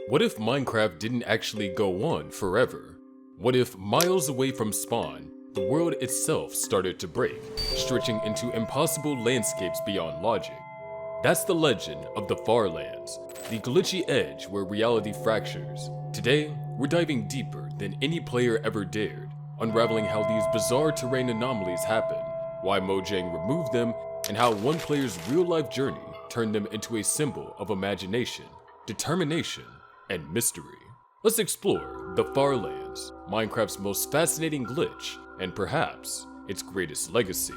What if Minecraft didn't actually go on forever? What if miles away from spawn, the world itself started to break, stretching into impossible landscapes beyond logic? That's the legend of the Farlands, the glitchy edge where reality fractures. Today, we're diving deeper than any player ever dared, unraveling how these bizarre terrain anomalies happen, why Mojang removed them, and how one player's real-life journey turned them into a symbol of imagination, determination, and mystery. Let's explore the Farlands, Minecraft's most fascinating glitch, and perhaps its greatest legacy.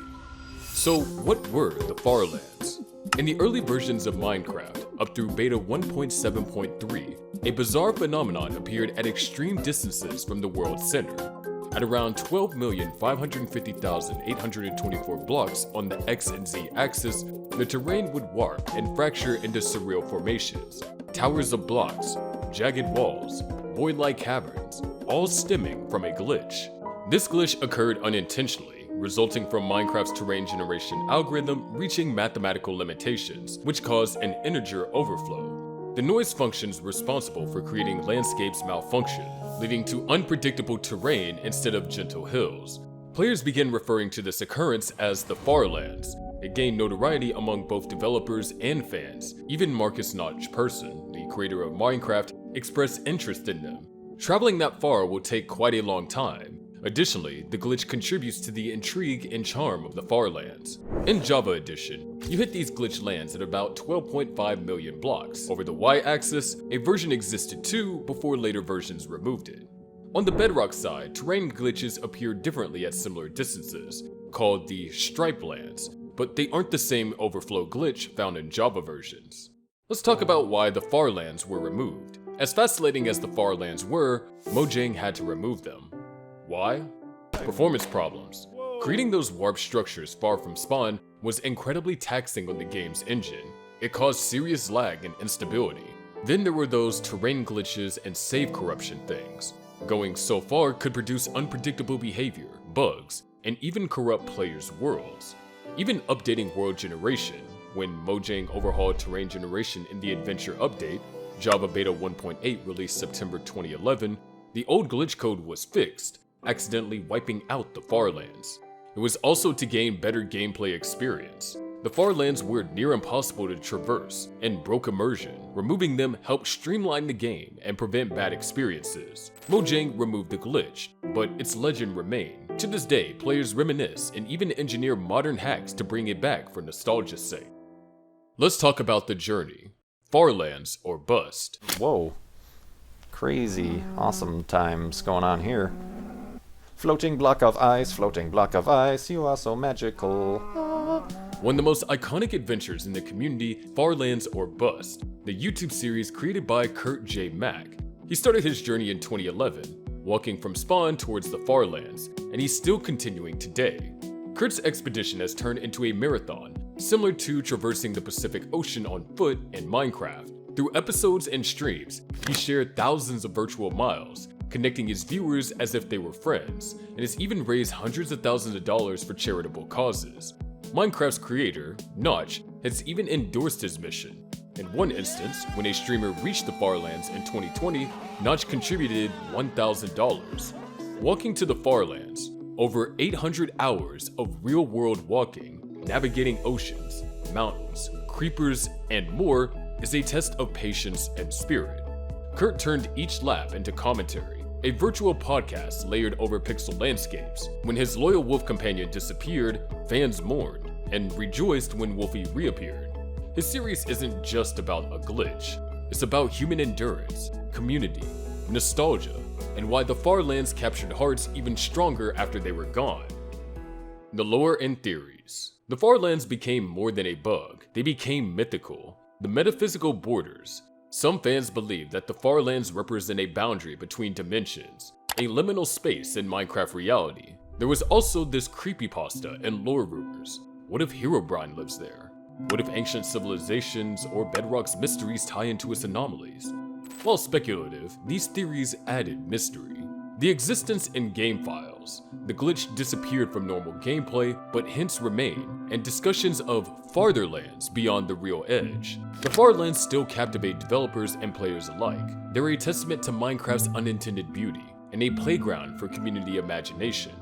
So what were the Farlands? In the early versions of Minecraft, up through beta 1.7.3, a bizarre phenomenon appeared at extreme distances from the world's center. At around 12,550,824 blocks on the X and Z axis, the terrain would warp and fracture into surreal formations, towers of blocks, jagged walls, void-like caverns, all stemming from a glitch. This glitch occurred unintentionally, resulting from Minecraft's terrain generation algorithm reaching mathematical limitations, which caused an integer overflow. The noise functions responsible for creating landscapes malfunction, leading to unpredictable terrain instead of gentle hills. Players began referring to this occurrence as the Farlands. It gained notoriety among both developers and fans. Even Marcus Notch Persson, the creator of Minecraft, expressed interest in them. Traveling that far will take quite a long time. Additionally, the glitch contributes to the intrigue and charm of the Farlands. In Java Edition, you hit these glitch lands at about 12.5 million blocks. Over the Y-axis, a version existed too before later versions removed it. On the Bedrock side, terrain glitches appear differently at similar distances, called the Stripe lands, but they aren't the same overflow glitch found in Java versions. Let's talk about why the Farlands were removed. As fascinating as the Farlands were, Mojang had to remove them. Why? Performance problems. Creating those warp structures far from spawn was incredibly taxing on the game's engine. It caused serious lag and instability. Then there were those terrain glitches and save corruption things. Going so far could produce unpredictable behavior, bugs, and even corrupt players' worlds. Even updating world generation, when Mojang overhauled terrain generation in the Adventure update, Java Beta 1.8 released September 2011, the old glitch code was fixed, accidentally wiping out the Farlands. It was also to gain better gameplay experience. The Farlands were near impossible to traverse and broke immersion. Removing them helped streamline the game and prevent bad experiences. Mojang removed the glitch, but its legend remained. To this day, players reminisce and even engineer modern hacks to bring it back for nostalgia's sake. Let's talk about the journey. Farlands or bust. Whoa. Crazy, awesome times going on here. Floating block of ice, you are so magical. One of the most iconic adventures in the community, Farlands or Bust, the YouTube series created by Kurt J. Mack. He started his journey in 2011, walking from spawn towards the Farlands, and he's still continuing today. Kurt's expedition has turned into a marathon, similar to traversing the Pacific Ocean on foot in Minecraft. Through episodes and streams, he shared thousands of virtual miles, connecting his viewers as if they were friends, and has even raised hundreds of thousands of dollars for charitable causes. Minecraft's creator, Notch, has even endorsed his mission. In one instance, when a streamer reached the Farlands in 2020, Notch contributed $1,000. Walking to the Farlands, over 800 hours of real-world walking, navigating oceans, mountains, creepers, and more is a test of patience and spirit. Kurt turned each lap into commentary, a virtual podcast layered over pixel landscapes. When his loyal wolf companion disappeared, fans mourned and rejoiced when Wolfie reappeared. His series isn't just about a glitch. It's about human endurance, community, nostalgia, and why the Farlands captured hearts even stronger after they were gone. The lore and theories. The Farlands became more than a bug. They became mythical. The metaphysical borders. Some fans believe that the Farlands represent a boundary between dimensions, a liminal space in Minecraft reality. There was also this creepypasta and lore rumors. What if Herobrine lives there? What if ancient civilizations or Bedrock's mysteries tie into its anomalies? While speculative, these theories added mystery. The existence in game files. miles. The glitch disappeared from normal gameplay, but hints remain, and discussions of farther lands beyond the real edge. The Farlands still captivate developers and players alike. They're a testament to Minecraft's unintended beauty, and a playground for community imagination.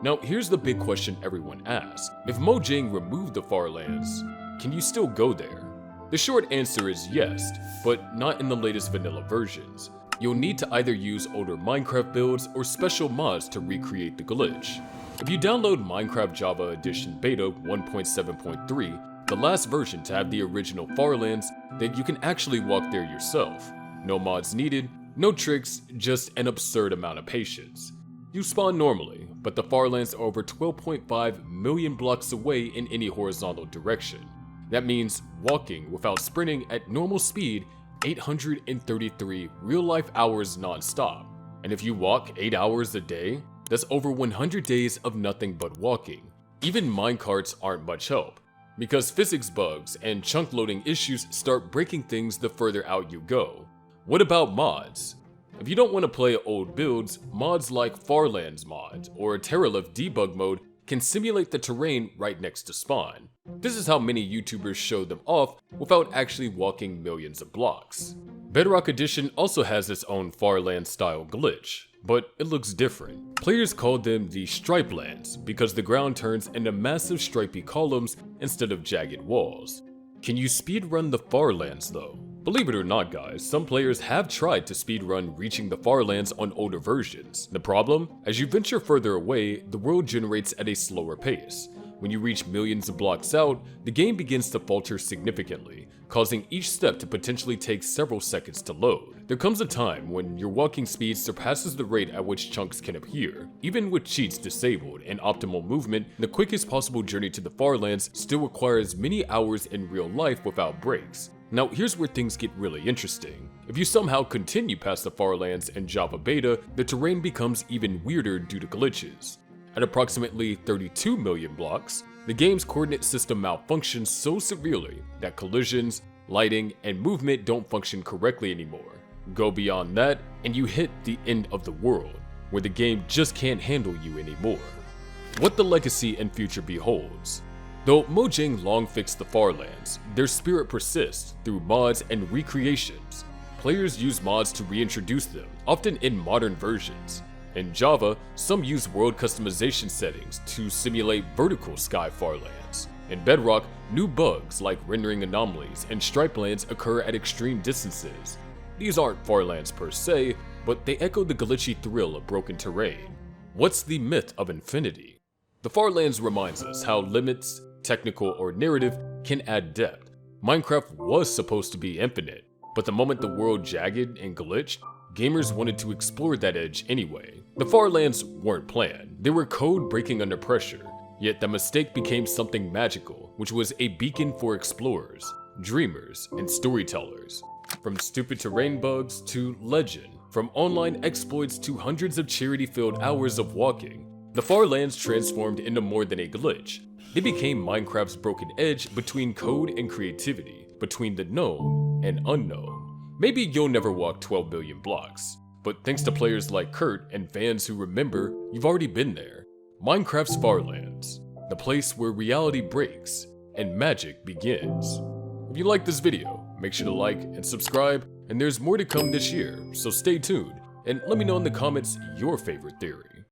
Now, here's the big question everyone asks. If Mojang removed the Farlands, can you still go there? The short answer is yes, but not in the latest vanilla versions. You'll need to either use older Minecraft builds or special mods to recreate the glitch. If you download Minecraft Java Edition Beta 1.7.3, the last version to have the original Farlands, then you can actually walk there yourself. No mods needed, no tricks, just an absurd amount of patience. You spawn normally, but the Farlands are over 12.5 million blocks away in any horizontal direction. That means walking without sprinting at normal speed 833 real-life hours non-stop. And if you walk 8 hours a day, that's over 100 days of nothing but walking. Even minecarts aren't much help, because physics bugs and chunk loading issues start breaking things the further out you go. What about mods? If you don't want to play old builds, mods like Farlands mod or Terralift debug mode can simulate the terrain right next to spawn. This is how many YouTubers show them off without actually walking millions of blocks. Bedrock Edition also has its own Farland style glitch, but it looks different. Players called them the Stripe Lands because the ground turns into massive stripy columns instead of jagged walls. Can you speedrun the Farlands though? Believe it or not guys, some players have tried to speedrun reaching the Farlands on older versions. The problem? As you venture further away, the world generates at a slower pace. When you reach millions of blocks out, the game begins to falter significantly, causing each step to potentially take several seconds to load. There comes a time when your walking speed surpasses the rate at which chunks can appear. Even with cheats disabled and optimal movement, the quickest possible journey to the Farlands still requires many hours in real life without breaks. Now here's where things get really interesting. If you somehow continue past the Farlands in Java Beta, the terrain becomes even weirder due to glitches. At approximately 32 million blocks, the game's coordinate system malfunctions so severely that collisions, lighting, and movement don't function correctly anymore. Go beyond that, and you hit the end of the world, where the game just can't handle you anymore. What the legacy and future beholds. Though Mojang long fixed the Farlands, their spirit persists through mods and recreations. Players use mods to reintroduce them, often in modern versions. In Java, some use world customization settings to simulate vertical sky Farlands. In Bedrock, new bugs like rendering anomalies and stripe lands occur at extreme distances. These aren't Farlands per se, but they echo the glitchy thrill of broken terrain. What's the myth of infinity? The Farlands reminds us how limits, technical or narrative, can add depth. Minecraft was supposed to be infinite, but the moment the world jagged and glitched, gamers wanted to explore that edge anyway. The Farlands weren't planned, they were code breaking under pressure, yet the mistake became something magical, which was a beacon for explorers, dreamers, and storytellers. From stupid terrain bugs to legend, from online exploits to hundreds of charity-filled hours of walking, the Farlands transformed into more than a glitch. They became Minecraft's broken edge between code and creativity, between the known and unknown. Maybe you'll never walk 12 billion blocks, but thanks to players like Kurt and fans who remember, you've already been there. Minecraft's Farlands, the place where reality breaks and magic begins. If you like this video, make sure to like and subscribe, and there's more to come this year, so stay tuned and let me know in the comments your favorite theory.